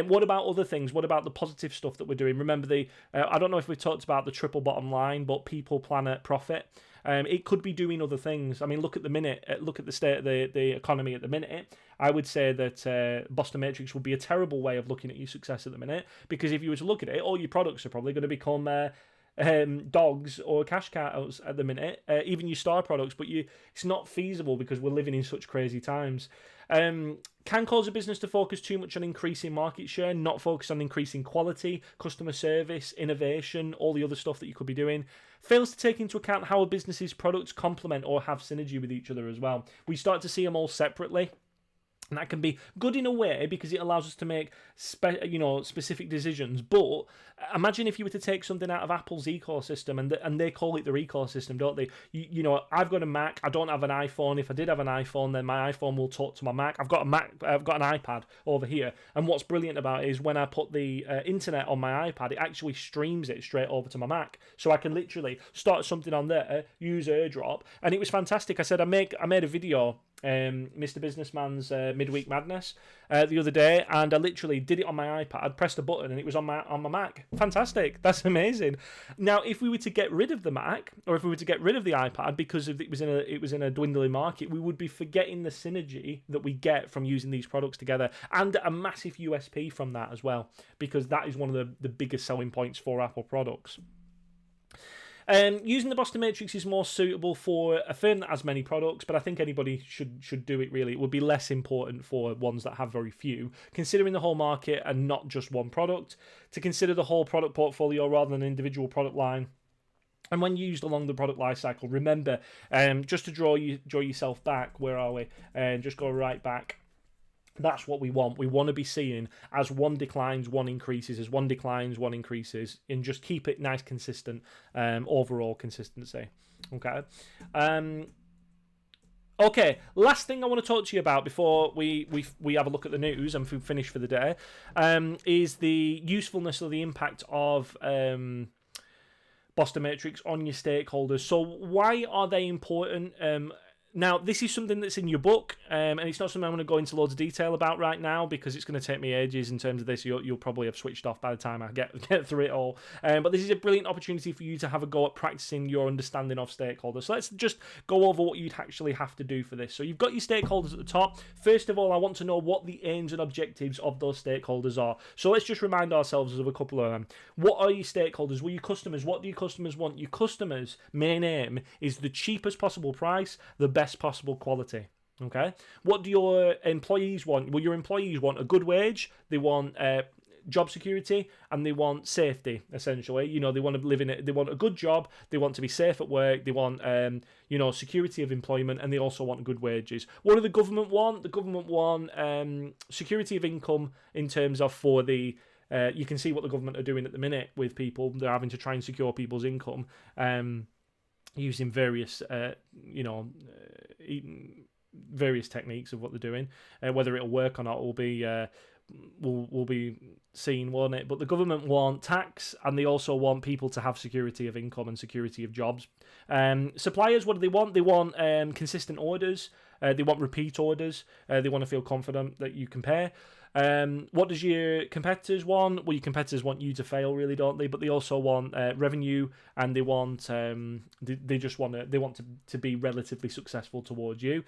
What about other things? What about the positive stuff that we're doing? Remember I don't know if we talked about the triple bottom line, but people, planet, profit. It could be doing other things. I mean, look at the state of the economy at the minute. I would say that Boston Matrix would be a terrible way of looking at your success at the minute, because if you were to look at it, all your products are probably going to become dogs or cash cows at the minute, even your star products, but it's not feasible because we're living in such crazy times. Can cause a business to focus too much on increasing market share, not focus on increasing quality, customer service, innovation, all the other stuff that you could be doing. Fails to take into account how a business's products complement or have synergy with each other as well. We start to see them all separately. And that can be good in a way because it allows us to make specific decisions. But imagine if you were to take something out of Apple's ecosystem, and they call it their ecosystem, don't they? I've got a Mac. I don't have an iPhone. If I did have an iPhone, then my iPhone will talk to my Mac. I've got a Mac. I've got an iPad over here. And what's brilliant about it is when I put the internet on my iPad, it actually streams it straight over to my Mac. So I can literally start something on there, use AirDrop, and it was fantastic. I said I made a video. Mr. Businessman's Midweek Madness the other day, and I literally did it on my iPad, pressed a button, and it was on my Mac. Fantastic. That's amazing. Now, if we were to get rid of the Mac, or if we were to get rid of the iPad because it was in a dwindling market, we would be forgetting the synergy that we get from using these products together, and a massive USP from that as well, because that is one of the biggest selling points for Apple products. Using the Boston Matrix is more suitable for a firm that has many products, but I think anybody should do it really. It would be less important for ones that have very few, considering the whole market and not just one product, to consider the whole product portfolio rather than an individual product line. And when used along the product life cycle, remember, just to draw yourself back, where are we? Just go right back. That's what we want. We want to be seeing as one declines, one increases, as one declines, one increases, and just keep it nice, consistent, overall consistency. Okay. Okay, last thing I want to talk to you about before we have a look at the news and finish for the day, is the usefulness or the impact of Boston Matrix on your stakeholders. So why are they important? Now, this is something that's in your book, and it's not something I'm going to go into loads of detail about right now because it's going to take me ages in terms of this. You'll probably have switched off by the time I get through it all. But this is a brilliant opportunity for you to have a go at practicing your understanding of stakeholders. So let's just go over what you'd actually have to do for this. So you've got your stakeholders at the top. First of all, I want to know what the aims and objectives of those stakeholders are. So let's just remind ourselves of a couple of them. What are your stakeholders? Well, your customers. What do your customers want? Your customers' main aim is the cheapest possible price, the best possible quality. Okay, what do your employees want? Well, your employees want a good wage, they want job security, and they want safety. Essentially, they want to live in it. They want a good job, they want to be safe at work, they want security of employment, and they also want good wages. What do the government want? The government want security of income in terms of for the you can see what the government are doing at the minute with people. They're having to try and secure people's income using various various techniques of what they're doing. Whether it'll work or not will be will be seen, won't it? But the government want tax, and they also want people to have security of income and security of jobs. Suppliers, what do they want? They want consistent orders. They want repeat orders. They want to feel confident that you can pay. What does your competitors want? Well, your competitors want you to fail, really, don't they? But they also want revenue, and they want they just want to be relatively successful towards you.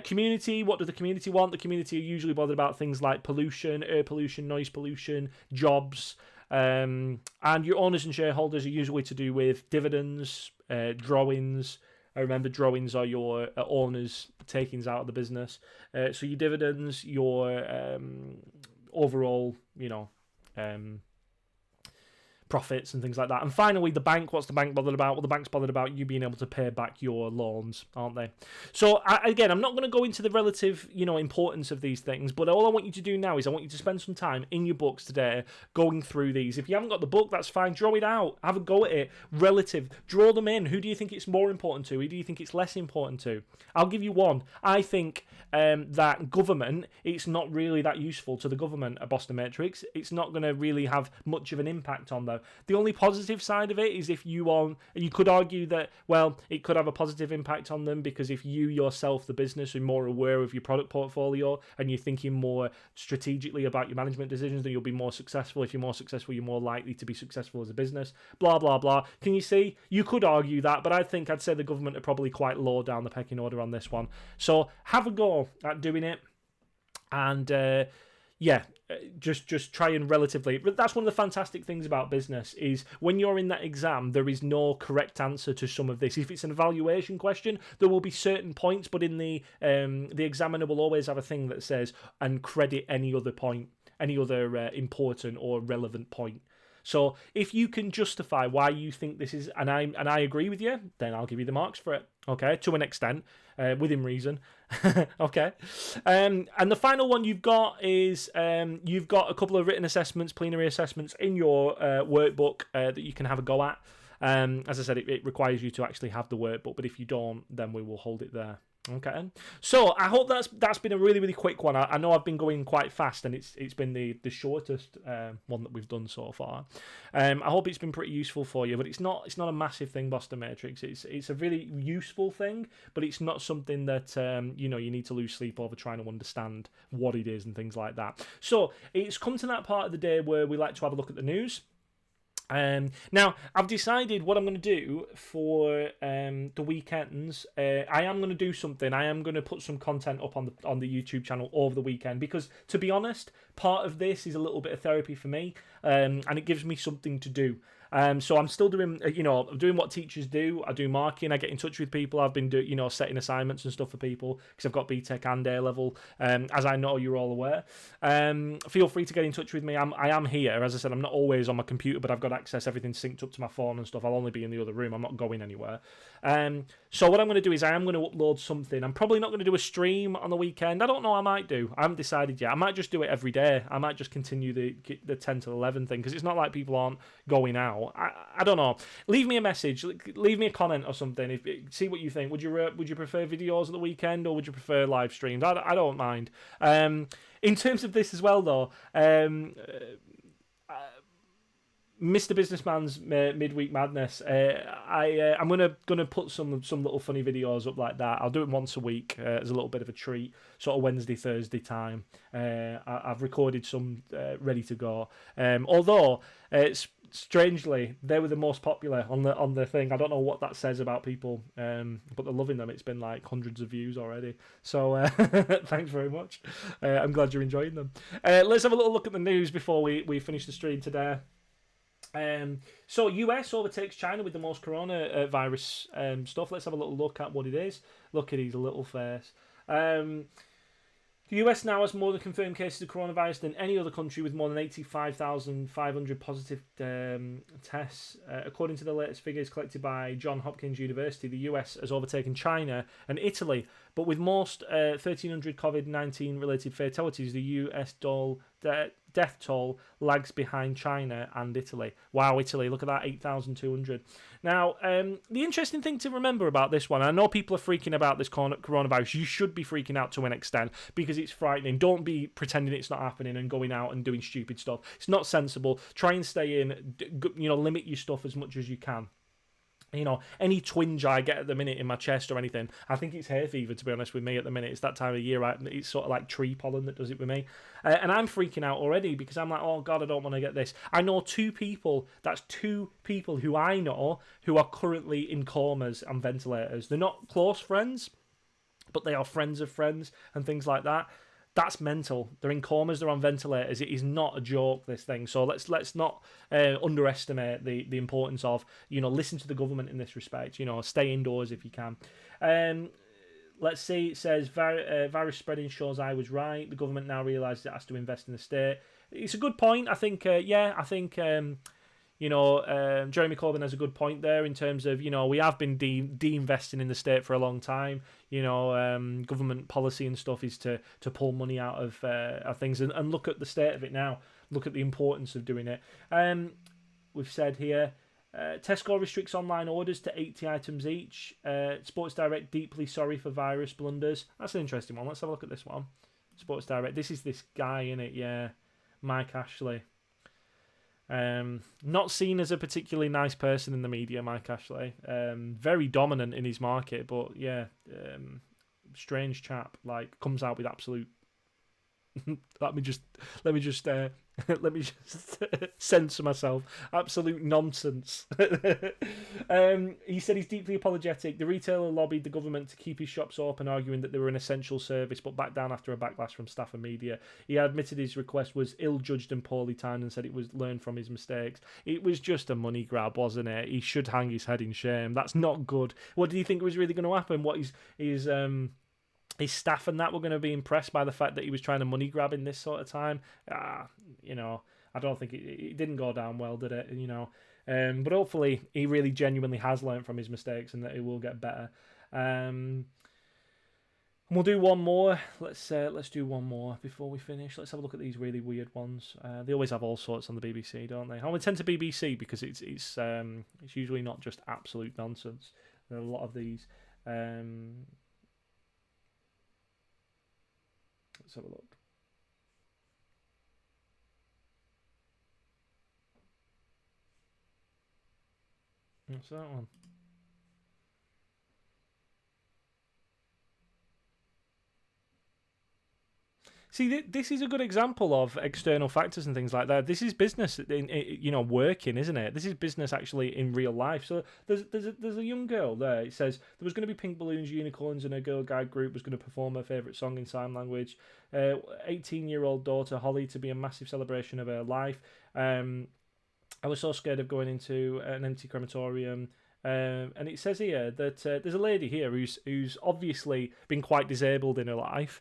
Community, what do the community want? The community are usually bothered about things like pollution, air pollution, noise pollution, jobs. And your owners and shareholders are usually to do with dividends, drawings. I remember drawings are your owners' takings out of the business. So your dividends, your overall, profits and things like that. And finally, the bank. What's the bank bothered about? Well, the bank's bothered about you being able to pay back your loans, aren't they? So again, I'm not going to go into the relative, importance of these things, but all I want you to do now is I want you to spend some time in your books today going through these. If you haven't got the book, that's fine. Draw it out. Have a go at it. Relative. Draw them in. Who do you think it's more important to? Who do you think it's less important to? I'll give you one. I think that government, it's not really that useful to the government at Boston Matrix. It's not going to really have much of an impact on them. The only positive side of it is if you could argue that, well, it could have a positive impact on them because if you yourself, the business, are more aware of your product portfolio and you're thinking more strategically about your management decisions, then you'll be more successful. If you're more successful, you're more likely to be successful as a business. Blah, blah, blah. Can you see? You could argue that, but I'd say the government are probably quite low down the pecking order on this one. So have a go at doing it. And, just try and relatively. That's one of the fantastic things about business is when you're in that exam, there is no correct answer to some of this. If it's an evaluation question, there will be certain points, but in the examiner will always have a thing that says and credit any other point, any other important or relevant point. So if you can justify why you think this is, and I agree with you, then I'll give you the marks for it. Okay, to an extent, within reason. Okay, and the final one you've got is you've got a couple of written assessments, plenary assessments in your workbook that you can have a go at. As I said, it requires you to actually have the workbook, but if you don't, then we will hold it there. Okay, so I hope that's been a really, really quick one. I know I've been going quite fast, and it's been the shortest one that we've done so far. I hope it's been pretty useful for you, but it's not a massive thing, Boston Matrix. It's a really useful thing, but it's not something that you need to lose sleep over trying to understand what it is and things like that. So it's come to that part of the day where we like to have a look at the news. Now, I've decided what I'm going to do for the weekends. I am going to do something. I am going to put some content up on the YouTube channel over the weekend because, to be honest, part of this is a little bit of therapy for me, and it gives me something to do. So I'm still doing, I'm doing what teachers do. I do marking. I get in touch with people. I've been doing, setting assignments and stuff for people because I've got BTEC and A level. As I know you're all aware. Feel free to get in touch with me. I am here. As I said, I'm not always on my computer, but I've got access. Everything's synced up to my phone and stuff. I'll only be in the other room. I'm not going anywhere. So what I'm going to do is I am going to upload something. I'm probably not going to do a stream on the weekend. I don't know. I might do. I haven't decided yet. I might just do it every day. I might just continue the 10 to 11 thing because it's not like people aren't going out. I don't know. Leave me a message. Leave me a comment or something. See what you think. Would you prefer videos at the weekend or would you prefer live streams? I don't mind. In terms of this as well, though, Mr. Businessman's Midweek Madness. I'm gonna put some little funny videos up like that. I'll do it once a week as a little bit of a treat, sort of Wednesday, Thursday time. I've recorded some ready to go. Although strangely, they were the most popular on the thing. I don't know what that says about people, but they're loving them. It's been like hundreds of views already. So thanks very much. I'm glad you're enjoying them. Let's have a little look at the news before we finish the stream today. So US overtakes China with the most coronavirus stuff. Let's have a little look at what it is. Look at his little face. The US now has more than confirmed cases of coronavirus than any other country with more than 85,500 positive tests. According to the latest figures collected by Johns Hopkins University, the US has overtaken China and Italy, but with most 1,300 COVID-19 related fatalities, the US death toll lags behind China and Italy. Wow, Italy, look at that, 8,200. Now, the interesting thing to remember about this one, I know people are freaking about this coronavirus. You should be freaking out to an extent because it's frightening. Don't be pretending it's not happening and going out and doing stupid stuff. It's not sensible. Try and stay in, limit your stuff as much as you can. Any twinge I get at the minute in my chest or anything, I think it's hay fever, to be honest with me, at the minute. It's that time of year, right? It's sort of like tree pollen that does it with me. And I'm freaking out already because I'm like, oh, God, I don't want to get this. I know two people who I know who are currently in comas and ventilators. They're not close friends, but they are friends of friends and things like that. That's mental. They're in comas. They're on ventilators. It is not a joke, this thing. So let's not underestimate the importance of listen to the government in this respect. Stay indoors if you can. Let's see. It says virus spreading shows I was right. The government now realises it has to invest in the state. It's a good point. I think. Jeremy Corbyn has a good point there in terms of, we have been de-investing in the state for a long time. Government policy and stuff is to pull money out of things and look at the state of it now. Look at the importance of doing it. We've said here, Tesco restricts online orders to 80 items each. Sports Direct deeply sorry for virus blunders. That's an interesting one. Let's have a look at this one. Sports Direct. This is this guy, innit? Yeah. Mike Ashley. Not seen as a particularly nice person in the media, Mike Ashley. Very dominant in his market, but yeah, strange chap. Like, comes out with absolute. let me just censor myself. Absolute nonsense. He said he's deeply apologetic. The retailer lobbied the government to keep his shops open, arguing that they were an essential service, but backed down after a backlash from staff and media. He admitted his request was ill-judged and poorly timed and said it was learned from his mistakes. It was just a money grab, wasn't it? He should hang his head in shame. That's not good. What do you think was really going to happen? What his staff and that were going to be impressed by the fact that he was trying to money grab in this sort of time? I don't think it didn't go down well, did it? But hopefully he really genuinely has learned from his mistakes and that it will get better. And we'll do one more. Let's do one more before we finish. Let's have a look at these really weird ones. They always have all sorts on the BBC, don't they? I would tend to BBC because it's usually not just absolute nonsense. There are a lot of these. Let's have a look. What's that one? See, this is a good example of external factors and things like that. This is business, working, isn't it? This is business actually in real life. So there's a young girl there. It says there was going to be pink balloons, unicorns, and a girl guide group was going to perform her favourite song in sign language. 18-year-old daughter Holly to be a massive celebration of her life. I was so scared of going into an empty crematorium. And it says here that there's a lady here who's obviously been quite disabled in her life.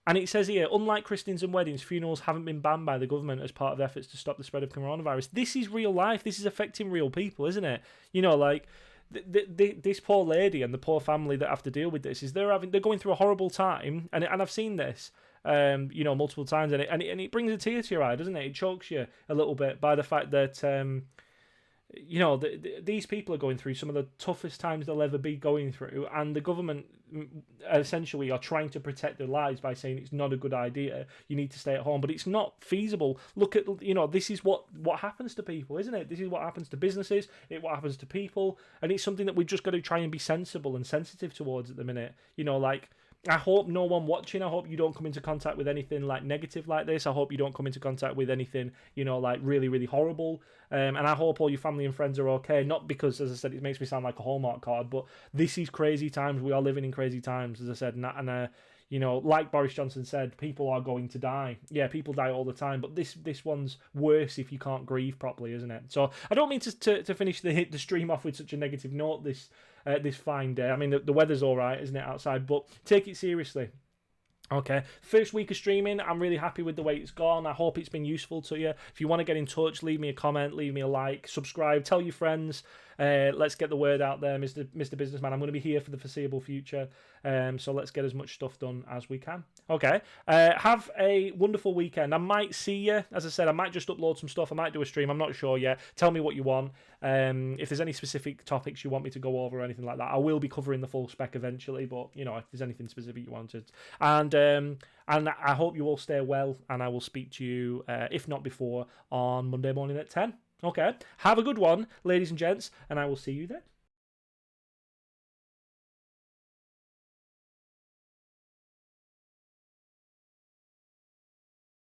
And it says here, unlike christenings and weddings, funerals haven't been banned by the government as part of efforts to stop the spread of coronavirus. This is real life. This is affecting real people, isn't it? This poor lady and the poor family that have to deal with this they're going through a horrible time, and I've seen this, multiple times, and it brings a tear to your eye, doesn't it? It chokes you a little bit by the fact that these people are going through some of the toughest times they'll ever be going through, and the government essentially are trying to protect their lives by saying it's not a good idea, you need to stay at home, but it's not feasible. Look at, this is what happens to people, isn't it? This is what happens to businesses, what happens to people, and it's something that we've just got to try and be sensible and sensitive towards at the minute. I hope no one watching, I hope you don't come into contact with anything like negative like this. I hope you don't come into contact with anything, like really, really horrible. And I hope all your family and friends are okay. Not because, as I said, it makes me sound like a Hallmark card, but this is crazy times. We are living in crazy times, as I said. And like Boris Johnson said, people are going to die. Yeah, people die all the time, but this one's worse if you can't grieve properly, isn't it? So I don't mean to finish the stream off with such a negative note this fine day. I mean, the weather's all right, isn't it, outside? But take it seriously. Okay, first week of streaming, I'm really happy with the way it's gone. I hope it's been useful to you. If you want to get in touch, leave me a comment, leave me a like, subscribe, tell your friends. Let's get the word out there, Mr. Businessman. I'm going to be here for the foreseeable future. So let's get as much stuff done as we can. Okay. Have a wonderful weekend. I might see you. As I said, I might just upload some stuff. I might do a stream. I'm not sure yet. Tell me what you want. If there's any specific topics you want me to go over or anything like that, I will be covering the full spec eventually. But if there's anything specific you wanted, and I hope you all stay well. And I will speak to you, if not before, on Monday morning at 10. Okay. Have a good one, ladies and gents, and I will see you then.